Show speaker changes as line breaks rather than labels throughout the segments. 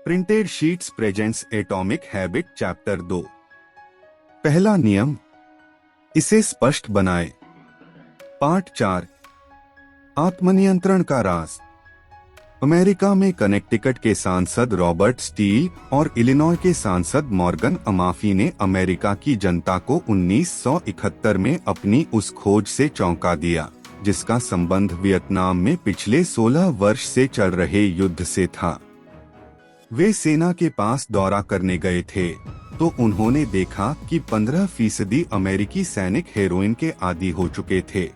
Printed sheets presents atomic habit chapter 2। पहला नियम, इसे स्पष्ट बनाएं। पार्ट 4, आत्मनियंत्रण का राज। अमेरिका में कनेक्टिकट के सांसद रॉबर्ट स्टील और इलिनॉय के सांसद मॉर्गन अमाफी ने अमेरिका की जनता को 1971 में अपनी उस खोज से चौंका दिया जिसका संबंध वियतनाम में पिछले 16 वर्ष से चल रहे युद्ध से था। वे सेना के पास दौरा करने गए थे तो उन्होंने देखा कि 15% अमेरिकी सैनिक हेरोइन के आदी हो चुके थे।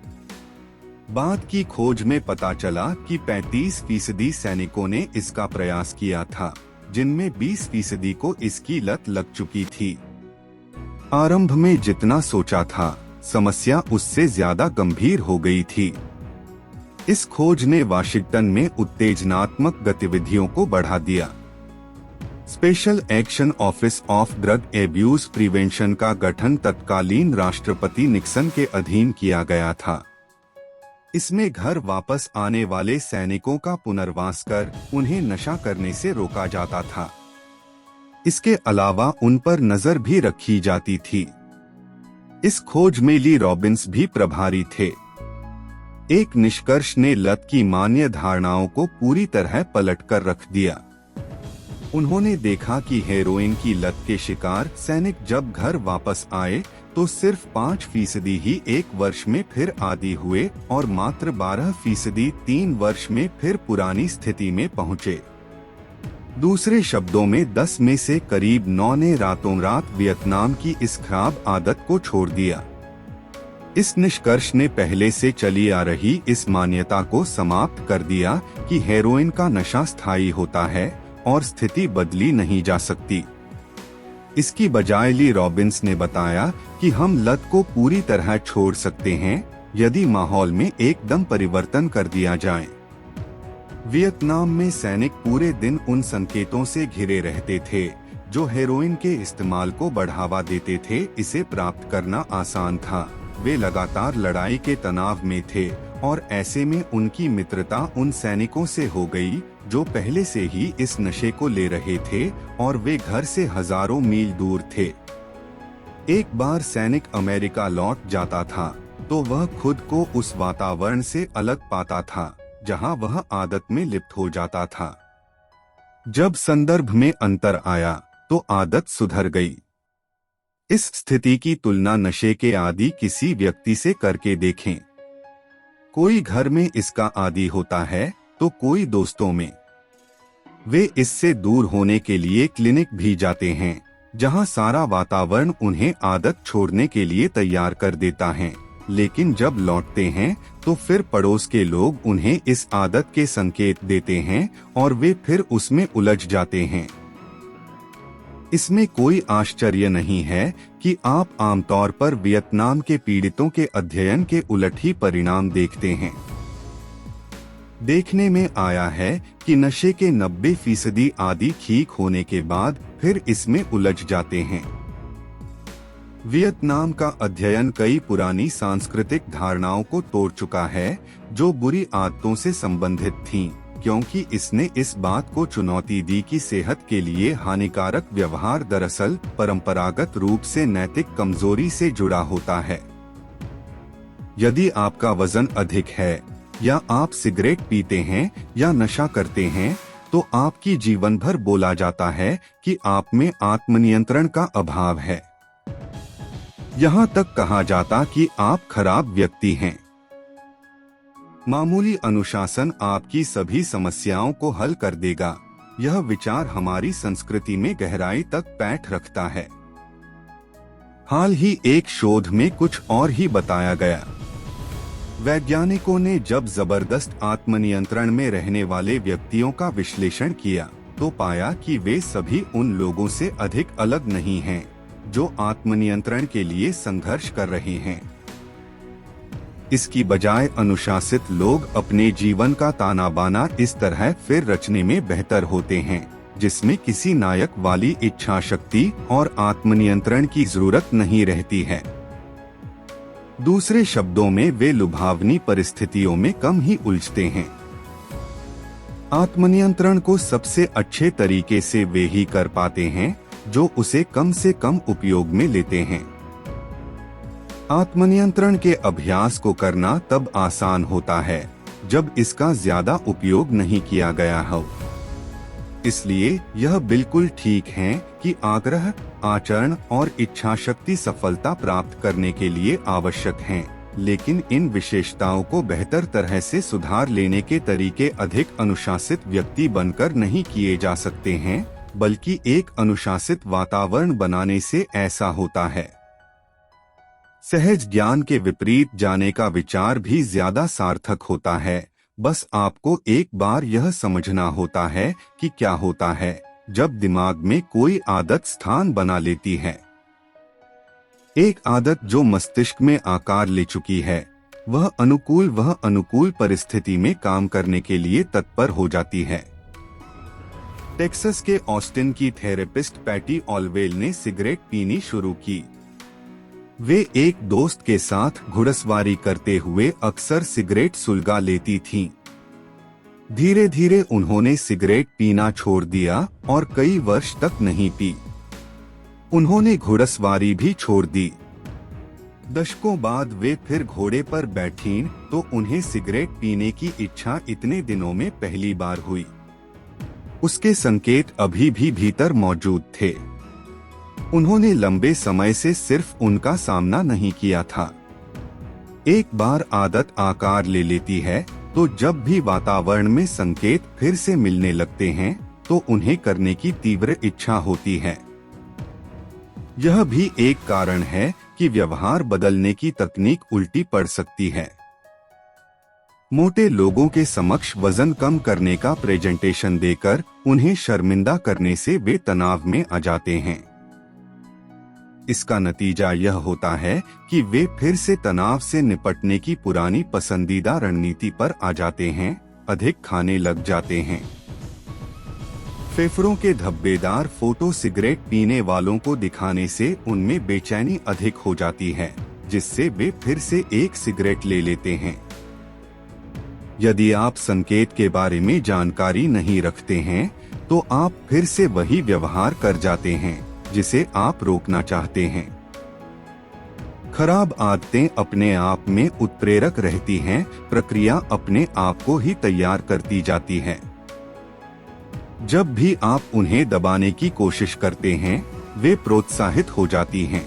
बाद की खोज में पता चला कि 35% सैनिकों ने इसका प्रयास किया था, जिनमें 20% को इसकी लत लग चुकी थी। आरंभ में जितना सोचा था, समस्या उससे ज्यादा गंभीर हो गई थी। इस खोज ने वाशिंगटन में उत्तेजनात्मक गतिविधियों को बढ़ा दिया। Special action office of drug abuse prevention का गठन तत्कालीन राष्ट्रपति निक्सन के अधीन किया गया था। इसमें घर वापस आने वाले सैनिकों का पुनर्वास कर उन्हें नशा करने से रोका जाता था। इसके अलावा उन पर नजर भी रखी जाती थी। इस खोज में ली रॉबिन्स भी प्रभारी थे। एक निष्कर्ष ने लत की मान्य धारणाओं को पूरी तरह पलटकर रख दिया। उन्होंने देखा कि हेरोइन की लत के शिकार सैनिक जब घर वापस आए तो सिर्फ 5% ही 1 वर्ष में फिर आदी हुए और मात्र 12% 3 वर्ष में फिर पुरानी स्थिति में पहुंचे। दूसरे शब्दों में 10 में से करीब 9 ने रातों रात वियतनाम की इस खराब आदत को छोड़ दिया। इस निष्कर्ष ने पहले से चली आ रही इस मान्यता को समाप्त कर दिया कि हेरोइन का नशा स्थायी होता है और स्थिति बदली नहीं जा सकती। इसकी बजाय ली रॉबिन्स ने बताया कि हम लत को पूरी तरह छोड़ सकते हैं यदि माहौल में एकदम परिवर्तन कर दिया जाए। वियतनाम में सैनिक पूरे दिन उन संकेतों से घिरे रहते थे जो हेरोइन के इस्तेमाल को बढ़ावा देते थे। इसे प्राप्त करना आसान था। वे लगातार लड़ाई के तनाव में थे और ऐसे में उनकी मित्रता उन सैनिकों से हो गई जो पहले से ही इस नशे को ले रहे थे और वे घर से हजारों मील दूर थे। एक बार सैनिक अमेरिका लौट जाता था तो वह खुद को उस वातावरण से अलग पाता था जहां वह आदत में लिप्त हो जाता था। जब संदर्भ में अंतर आया तो आदत सुधर गई। इस स्थिति की तुलना नशे के आदी किसी व्यक्ति से करके देखें। कोई घर में इसका आदी होता है तो कोई दोस्तों में। वे इससे दूर होने के लिए क्लिनिक भी जाते हैं जहां सारा वातावरण उन्हें आदत छोड़ने के लिए तैयार कर देता है, लेकिन जब लौटते हैं तो फिर पड़ोस के लोग उन्हें इस आदत के संकेत देते हैं और वे फिर उसमें उलझ जाते हैं। इसमें कोई आश्चर्य नहीं है कि आप आमतौर पर वियतनाम के पीड़ितों के अध्ययन के उलट ही परिणाम देखते हैं। देखने में आया है कि नशे के 90% आदी ठीक होने के बाद फिर इसमें उलझ जाते हैं। वियतनाम का अध्ययन कई पुरानी सांस्कृतिक धारणाओं को तोड़ चुका है जो बुरी आदतों से संबंधित थीं, क्योंकि इसने इस बात को चुनौती दी कि सेहत के लिए हानिकारक व्यवहार दरअसल परंपरागत रूप से नैतिक कमजोरी से जुड़ा होता है। यदि आपका वजन अधिक है या आप सिगरेट पीते हैं या नशा करते हैं तो आपकी जीवन भर बोला जाता है कि आप में आत्मनियंत्रण का अभाव है। यहाँ तक कहा जाता कि आप खराब व्यक्ति हैं। मामूली अनुशासन आपकी सभी समस्याओं को हल कर देगा। यह विचार हमारी संस्कृति में गहराई तक पैठ रखता है। हाल ही एक शोध में कुछ और ही बताया गया। वैज्ञानिकों ने जब जबरदस्त आत्मनियंत्रण में रहने वाले व्यक्तियों का विश्लेषण किया तो पाया कि वे सभी उन लोगों से अधिक अलग नहीं हैं जो आत्मनियंत्रण के लिए संघर्ष कर रहे हैं। इसकी बजाय अनुशासित लोग अपने जीवन का ताना बाना इस तरह फिर रचने में बेहतर होते हैं जिसमें किसी नायक वाली इच्छा शक्ति और आत्मनियंत्रण की जरूरत नहीं रहती है। दूसरे शब्दों में वे लुभावनी परिस्थितियों में कम ही उलझते हैं। आत्मनियंत्रण को सबसे अच्छे तरीके से वे ही कर पाते हैं जो उसे कम से कम उपयोग में लेते हैं। आत्मनियंत्रण के अभ्यास को करना तब आसान होता है जब इसका ज्यादा उपयोग नहीं किया गया हो। इसलिए यह बिल्कुल ठीक है कि आग्रह, आचरण और इच्छा शक्ति सफलता प्राप्त करने के लिए आवश्यक हैं, लेकिन इन विशेषताओं को बेहतर तरह से सुधार लेने के तरीके अधिक अनुशासित व्यक्ति बनकर नहीं किए जा सकते हैं, बल्कि एक अनुशासित वातावरण बनाने से ऐसा होता है। सहज ज्ञान के विपरीत जाने का विचार भी ज्यादा सार्थक होता है। बस आपको एक बार यह समझना होता है कि क्या होता है जब दिमाग में कोई आदत स्थान बना लेती है। एक आदत जो मस्तिष्क में आकार ले चुकी है, वह अनुकूल परिस्थिति में काम करने के लिए तत्पर हो जाती है। टेक्सास के ऑस्टिन की थेरेपिस्ट पैटी ऑलवेल ने सिगरेट पीनी शुरू की। वे एक दोस्त के साथ घुड़सवारी करते हुए अक्सर सिगरेट सुलगा लेती थीं। धीरे धीरे उन्होंने सिगरेट पीना छोड़ दिया और कई वर्ष तक नहीं पी। उन्होंने घुड़सवारी भी छोड़ दी। दशकों बाद वे फिर घोड़े पर बैठीं तो उन्हें सिगरेट पीने की इच्छा इतने दिनों में पहली बार हुई। उसके संकेत अभी भी भीतर मौजूद थे। उन्होंने लंबे समय से सिर्फ उनका सामना नहीं किया था। एक बार आदत आकार ले लेती है तो जब भी वातावरण में संकेत फिर से मिलने लगते हैं तो उन्हें करने की तीव्र इच्छा होती है। यह भी एक कारण है कि व्यवहार बदलने की तकनीक उल्टी पड़ सकती है। मोटे लोगों के समक्ष वजन कम करने का प्रेजेंटेशन देकर उन्हें शर्मिंदा करने से वे तनाव में आ जाते हैं। इसका नतीजा यह होता है कि वे फिर से तनाव से निपटने की पुरानी पसंदीदा रणनीति पर आ जाते हैं, अधिक खाने लग जाते हैं। फेफड़ों के धब्बेदार फोटो सिगरेट पीने वालों को दिखाने से उनमें बेचैनी अधिक हो जाती है, जिससे वे फिर से एक सिगरेट ले लेते हैं। यदि आप संकेत के बारे में जानकारी नहीं रखते हैं, तो आप फिर से वही व्यवहार कर जाते हैं जिसे आप रोकना चाहते हैं। खराब आदतें अपने आप में उत्प्रेरक रहती हैं, प्रक्रिया अपने आप को ही तैयार करती जाती है। जब भी आप उन्हें दबाने की कोशिश करते हैं, वे प्रोत्साहित हो जाती हैं।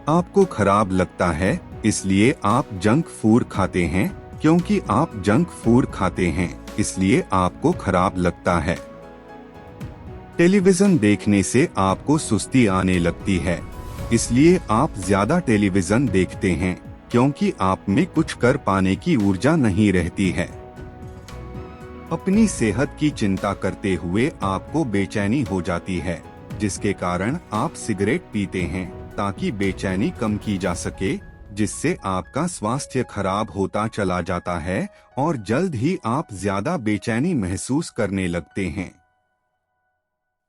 आपको खराब लगता है, इसलिए आप जंक फूड खाते हैं, क्योंकि आप जंक फूड खाते हैं, इसलिए आपको खराब लगता है। टेलीविजन देखने से आपको सुस्ती आने लगती है, इसलिए आप ज्यादा टेलीविजन देखते हैं, क्योंकि आप में कुछ कर पाने की ऊर्जा नहीं रहती है। अपनी सेहत की चिंता करते हुए आपको बेचैनी हो जाती है, जिसके कारण आप सिगरेट पीते हैं ताकि बेचैनी कम की जा सके, जिससे आपका स्वास्थ्य खराब होता चला जाता है और जल्द ही आप ज्यादा बेचैनी महसूस करने लगते हैं।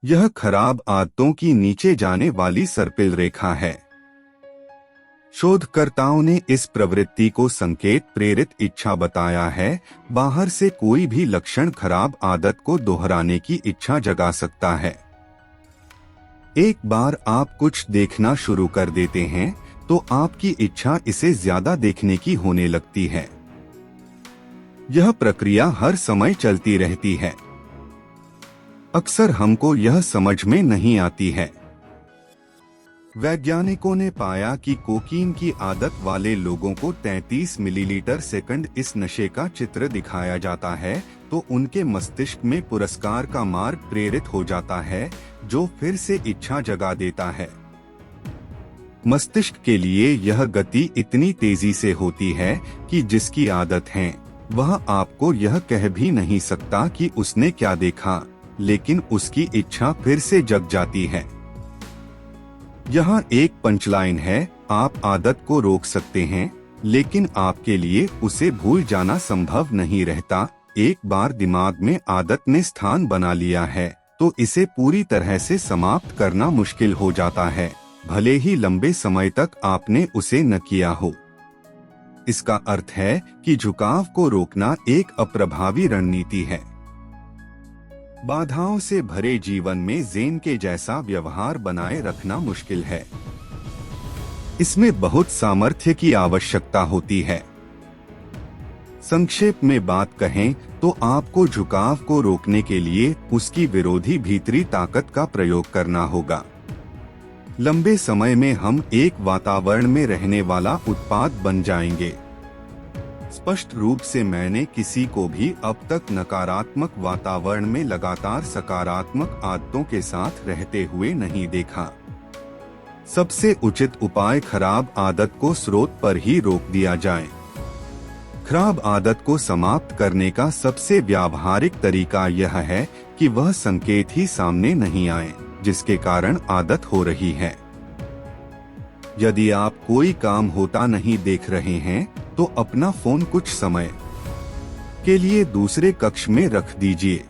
यह खराब आदतों की नीचे जाने वाली सर्पिल रेखा है। शोधकर्ताओं ने इस प्रवृत्ति को संकेत प्रेरित इच्छा बताया है। बाहर से कोई भी लक्षण खराब आदत को दोहराने की इच्छा जगा सकता है। एक बार आप कुछ देखना शुरू कर देते हैं तो आपकी इच्छा इसे ज्यादा देखने की होने लगती है। यह प्रक्रिया हर समय चलती रहती है। अक्सर हमको यह समझ में नहीं आती है। वैज्ञानिकों ने पाया कि कोकीन की आदत वाले लोगों को 33 मिलीलीटर सेकंड इस नशे का चित्र दिखाया जाता है तो उनके मस्तिष्क में पुरस्कार का मार्ग प्रेरित हो जाता है, जो फिर से इच्छा जगा देता है। मस्तिष्क के लिए यह गति इतनी तेजी से होती है कि जिसकी आदत है वह आपको यह कह भी नहीं सकता कि उसने क्या देखा, लेकिन उसकी इच्छा फिर से जग जाती है। यहाँ एक पंचलाइन है, आप आदत को रोक सकते हैं, लेकिन आपके लिए उसे भूल जाना संभव नहीं रहता। एक बार दिमाग में आदत ने स्थान बना लिया है तो इसे पूरी तरह से समाप्त करना मुश्किल हो जाता है, भले ही लंबे समय तक आपने उसे न किया हो। इसका अर्थ है कि झुकाव को रोकना एक अप्रभावी रणनीति है। बाधाओं से भरे जीवन में ज़ेन के जैसा व्यवहार बनाए रखना मुश्किल है। इसमें बहुत सामर्थ्य की आवश्यकता होती है। संक्षेप में बात कहें तो आपको झुकाव को रोकने के लिए उसकी विरोधी भीतरी ताकत का प्रयोग करना होगा। लंबे समय में हम एक वातावरण में रहने वाला उत्पाद बन जाएंगे। स्पष्ट रूप से मैंने किसी को भी अब तक नकारात्मक वातावरण में लगातार सकारात्मक आदतों के साथ रहते हुए नहीं देखा। सबसे उचित उपाय खराब आदत को स्रोत पर ही रोक दिया जाए। खराब आदत को समाप्त करने का सबसे व्यावहारिक तरीका यह है कि वह संकेत ही सामने नहीं आए जिसके कारण आदत हो रही है। यदि आप कोई काम होता नहीं देख रहे हैं तो अपना फोन कुछ समय के लिए दूसरे कक्ष में रख दीजिए।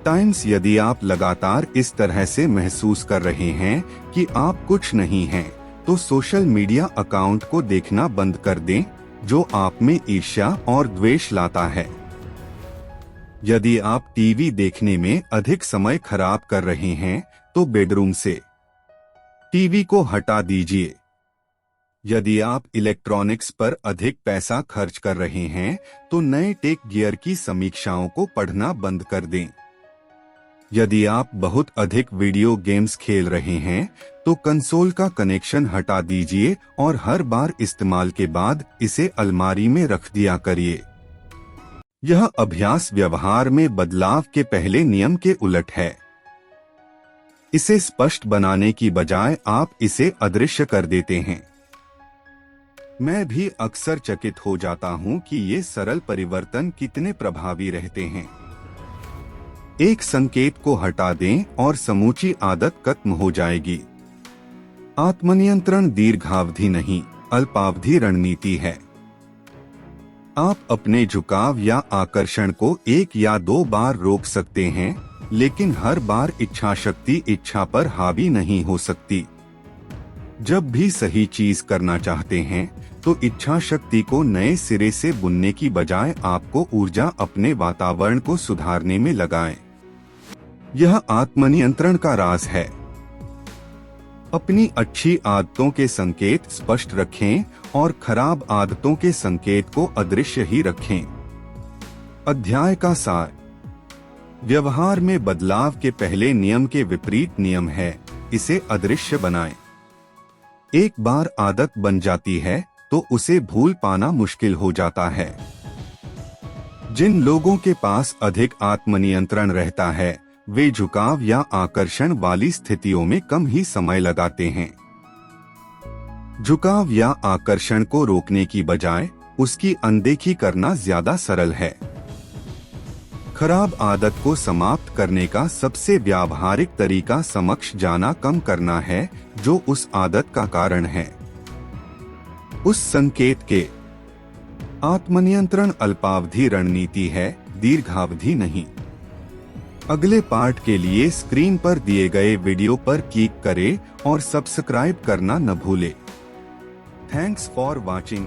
टाइम्स यदि आप लगातार इस तरह से महसूस कर रहे हैं कि आप कुछ नहीं हैं, तो सोशल मीडिया अकाउंट को देखना बंद कर दें जो आप में ईर्ष्या और द्वेष लाता है। यदि आप टीवी देखने में अधिक समय खराब कर रहे हैं तो बेडरूम से टीवी को हटा दीजिए। यदि आप इलेक्ट्रॉनिक्स पर अधिक पैसा खर्च कर रहे हैं तो नए टेक गियर की समीक्षाओं को पढ़ना बंद कर दें। यदि आप बहुत अधिक वीडियो गेम्स खेल रहे हैं तो कंसोल का कनेक्शन हटा दीजिए और हर बार इस्तेमाल के बाद इसे अलमारी में रख दिया करिए। यह अभ्यास व्यवहार में बदलाव के पहले नियम के उलट है। इसे स्पष्ट बनाने की बजाय आप इसे अदृश्य कर देते हैं। मैं भी अक्सर चकित हो जाता हूं कि ये सरल परिवर्तन कितने प्रभावी रहते हैं। एक संकेत को हटा दें और समूची आदत खत्म हो जाएगी। आत्मनियंत्रण दीर्घावधि नहीं, अल्पावधि रणनीति है। आप अपने झुकाव या आकर्षण को 1 या 2 बार रोक सकते हैं, लेकिन हर बार इच्छा शक्ति इच्छा पर हावी नहीं हो सकती। जब भी सही चीज करना चाहते हैं तो इच्छा शक्ति को नए सिरे से बुनने की बजाय आपको ऊर्जा अपने वातावरण को सुधारने में लगाएं। यह आत्मनियंत्रण का राज है। अपनी अच्छी आदतों के संकेत स्पष्ट रखें और खराब आदतों के संकेत को अदृश्य ही रखें। अध्याय का सार। व्यवहार में बदलाव के पहले नियम के विपरीत नियम है, इसे अदृश्य बनाएं। एक बार आदत बन जाती है तो उसे भूल पाना मुश्किल हो जाता है। जिन लोगों के पास अधिक आत्मनियंत्रण रहता है वे झुकाव या आकर्षण वाली स्थितियों में कम ही समय लगाते हैं। झुकाव या आकर्षण को रोकने की बजाय उसकी अनदेखी करना ज्यादा सरल है। खराब आदत को समाप्त करने का सबसे व्यावहारिक तरीका समक्ष जाना कम करना है जो उस आदत का कारण है। उस संकेत के आत्मनियंत्रण अल्पावधि रणनीति है, दीर्घावधि नहीं। अगले पार्ट के लिए स्क्रीन पर दिए गए वीडियो पर क्लिक करें और सब्सक्राइब करना न भूलें। Thanks for watching.